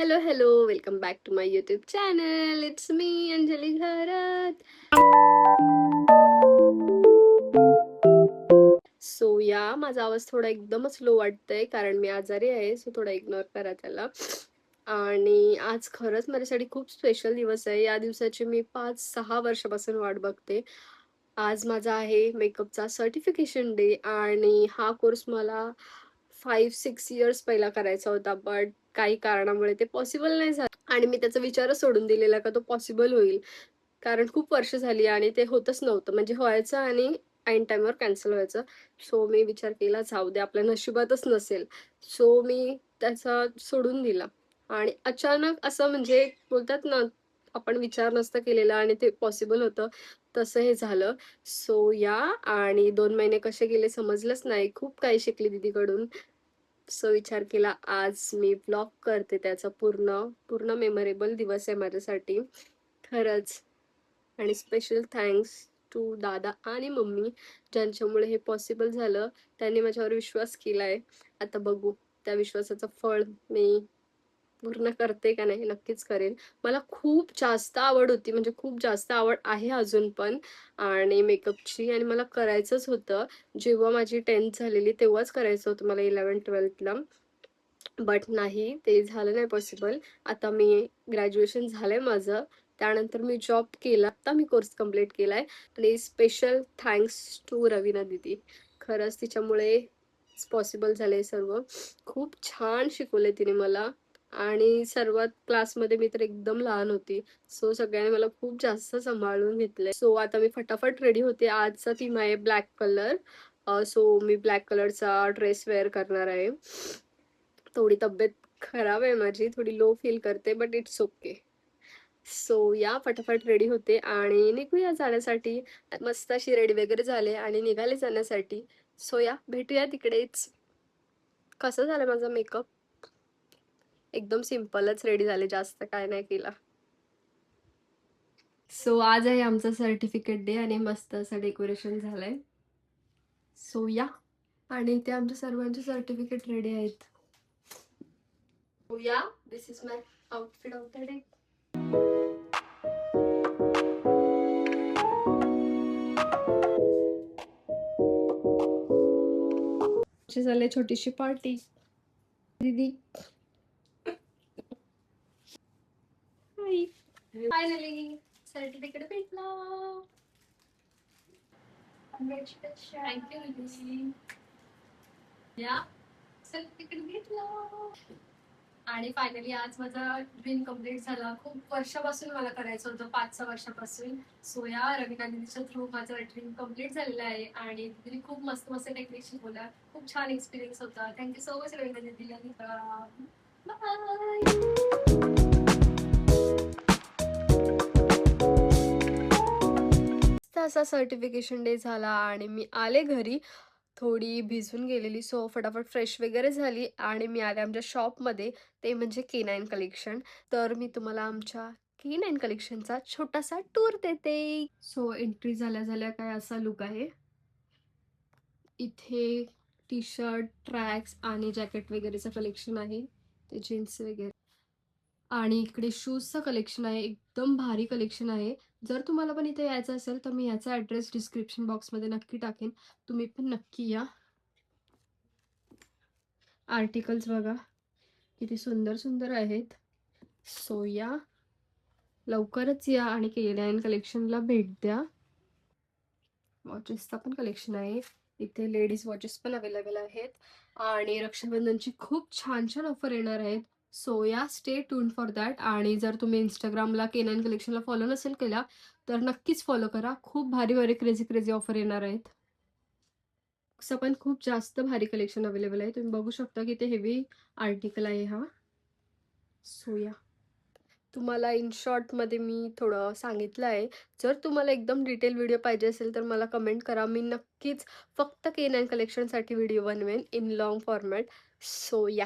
Hello hello, welcome back to my YouTube channel. It's me Anjali घरात. So या माझा आवाज थोडा एकदमच लो वाटतंय कारण मी आजारी आहे, सो थोडा इग्नोर करा त्याला. आणि आज खरंच माझ्यासाठी खूप स्पेशल दिवस आहे. या दिवसाची मी 5-6 वर्षापासून वाट बघते. आज माझा आहे मेकअपचा सर्टिफिकेशन डे आणि हा कोर्स मला 5-6 इयर्स पहिला करायचा होता, बट काही कारणामुळे ते पॉसिबल नाही झालं आणि मी त्याचा विचारच सोडून दिलेला का तो पॉसिबल होईल. कारण खूप वर्ष झाली आणि ते होतच नव्हतं. म्हणजे व्हायचं आणि ऐन टाईमवर कॅन्सल व्हायचं. सो मी विचार केला जाऊ दे, आपल्या नशिबातच नसेल. सो मी त्याचा सोडून दिला आणि अचानक असं म्हणजे बोलतात ना, आपण विचार नसता केलेला आणि ते पॉसिबल होतं, तसं हे झालं. सो या आणि 2 महिने कसे गेले समजलंच नाही. खूप काही शिकली दीदीकडून. सो विचार केला आज मी ब्लॉग करते त्याचा पूर्ण मेमोरेबल दिवस आहे माझ्यासाठी खरंच. आणि स्पेशल थँक्स टू दादा आणि मम्मी ज्यांच्यामुळे हे पॉसिबल झालं. त्यांनी माझ्यावर विश्वास केलाय. आता बघू त्या विश्वासाचं फळ मी पूर्ण करते का नाही, नक्कीच करेन. मला खूप जास्त आवड होती, म्हणजे खूप जास्त आवड आहे अजून पण आणि मेकअपची, आणि मला करायचंच होतं. जेव्हा माझी 10th झालेली तेव्हाच करायचं होतं मला 11th-12thला, बट नाही ते झालं नाही पॉसिबल. आता मी ग्रॅज्युएशन झालंय माझं, त्यानंतर मी जॉब केला, आता मी कोर्स कंप्लीट केलाय. आणि स्पेशल थँक्स टू रवीना दीदी. खरंच तिच्यामुळे पॉसिबल झालंय सर्व. खूप छान शिकवले तिने मला आणि सर्वात क्लासमध्ये मी तर एकदम लहान होती. सो सगळ्यांनी मला खूप जास्त सांभाळून घेतलंय. सो आता मी फटाफट रेडी होते. आजचा थीम आहे ब्लॅक कलर. सो मी ब्लॅक कलरचा ड्रेस वेअर करणार आहे. थोडी तब्येत खराब आहे माझी, थोडी लो फील करते, बट इट्स ओके. सो या फटाफट रेडी होते आणि निघूया जाण्यासाठी. मस्त अशी रेडी वगैरे झाले आणि निघाले जाण्यासाठी. सो या भेटूया तिकडेच. कसं झालं माझा मेकअप? एकदम सिम्पलच रेडी झाले, जास्त काय नाही केला. सो आज आहे आमचा सर्टिफिकेट डे आणि मस्त असं डेकोरेशन झालंय. सो या आणि ते आमच्या सर्वांचे सर्टिफिकेट रेडी आहेत. So yeah, this is my outfit of the day. झाले छोटीशी पार्टी. दीदी हाय. फायनली सर्टिफिकेट भेटला. थँक्यू दीदी. या सर्टिफिकेट भेटला आणि फायनली आज माझा ड्रीम कम्प्लीट झाला. खूप वर्षापासून मला करायचं होतं, 5-6 वर्षापासून. सो या रवीना दीदीच्या थ्रू माझा ड्रीम कम्प्लीट झालेला आहे आणि तिने खूप मस्त मस्त टेक्निक शिकवल्या. खूप छान एक्सपिरियन्स होता. थँक्यू सो मच रवीना दीदीला. बाय. असा सर्टिफिकेशन डे झाला आणि मी आले घरी. थोडी भिजून गेलेली, सो फटाफट फ्रेश वगैरे झाली आणि मी आले आमच्या शॉपमध्ये, ते म्हणजे K9 कलेक्शन. तर मी तुम्हाला आमच्या K9 कलेक्शनचा छोटासा टूर देते. सो एंट्री झाल्या झाल्या काय असा लुक आहे. इथे टी शर्ट, ट्रॅक्स आणि जॅकेट वगैरेचं कलेक्शन आहे, ते जीन्स वगैरे. आणि इकडे शूजचं कलेक्शन आहे, एकदम भारी कलेक्शन आहे. जर तुम्हाला पण इथे यायचं असेल तर मी याचा ॲड्रेस डिस्क्रिप्शन बॉक्समध्ये नक्की टाकेन, तुम्ही पण नक्की या. आर्टिकल्स बघा किती सुंदर सुंदर आहेत. सो या, लवकरच या आणि K9 कलेक्शनला भेट द्या. वॉचेसचा पण कलेक्शन आहे इथे, लेडीज वॉचेस पण अवेलेबल आहेत आणि रक्षाबंधनची खूप छान छान ऑफर येणार आहेत. सो या, स्टे ट्यून फॉर दॅट. आणि जर तुम्ही इंस्टाग्रामला K9 कलेक्शनला फॉलो नसेल केला तर नक्कीच फॉलो करा. खूप भारी भारी क्रेझी क्रेझी ऑफर येणार आहेत. असं पण खूप जास्त भारी कलेक्शन अवेलेबल आहे, तुम्ही बघू शकता की ते हेवी आर्टिकल आहे हा. सो या, तुम्हाला इन शॉर्टमध्ये मी थोडं सांगितलं आहे. जर तुम्हाला एकदम डिटेल व्हिडिओ पाहिजे असेल तर मला कमेंट करा, मी नक्कीच फक्त K9 कलेक्शनसाठी व्हिडिओ बनवेन in long format. So yeah,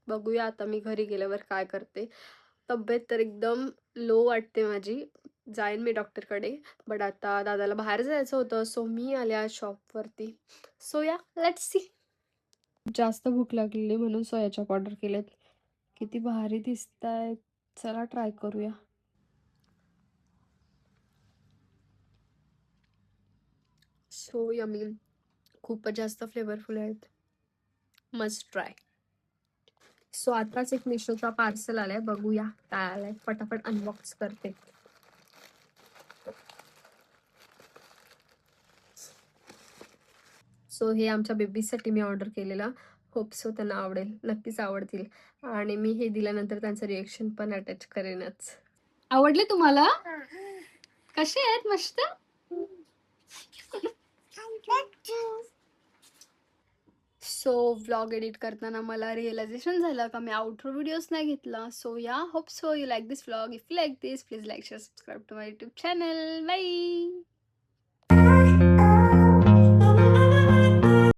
बघूया आता मी घरी गेल्यावर काय करते. तब्येत तर एकदम लो वाटते माझी, जाईन मी डॉक्टरकडे. बट आता दादाला बाहेर जायचं होतं, सो मी आले आज शॉपवरती. सो या, लेट्स सी. जास्त भूक लागलेली म्हणून सोया चॉप ऑर्डर केलेत. किती भारी दिसतायत. चला ट्राय करूया. So yummy. खूपच जास्त फ्लेवरफुल आहेत. Must try. सो आताच एक मिशोचा पार्सल आलाय, बघूया काय आलाय. फटाफट अनबॉक्स करते. सो हे आमच्या बेबीसाठी मी ऑर्डर केलेला. होप सो त्यांना आवडेल, नक्कीच आवडतील. आणि मी हे दिल्यानंतर त्यांचं रिएक्शन पण अटॅच करेनच. आवडले तुम्हाला? कसे आहेत? मस्त. सो व्लॉग एडिट करताना मला रिअलायझेशन झालं का मी आउटरो व्हिडिओज नाही घेतला. सो या, hope so you like this vlog. If you like this, please like, share, subscribe to my YouTube channel. Bye.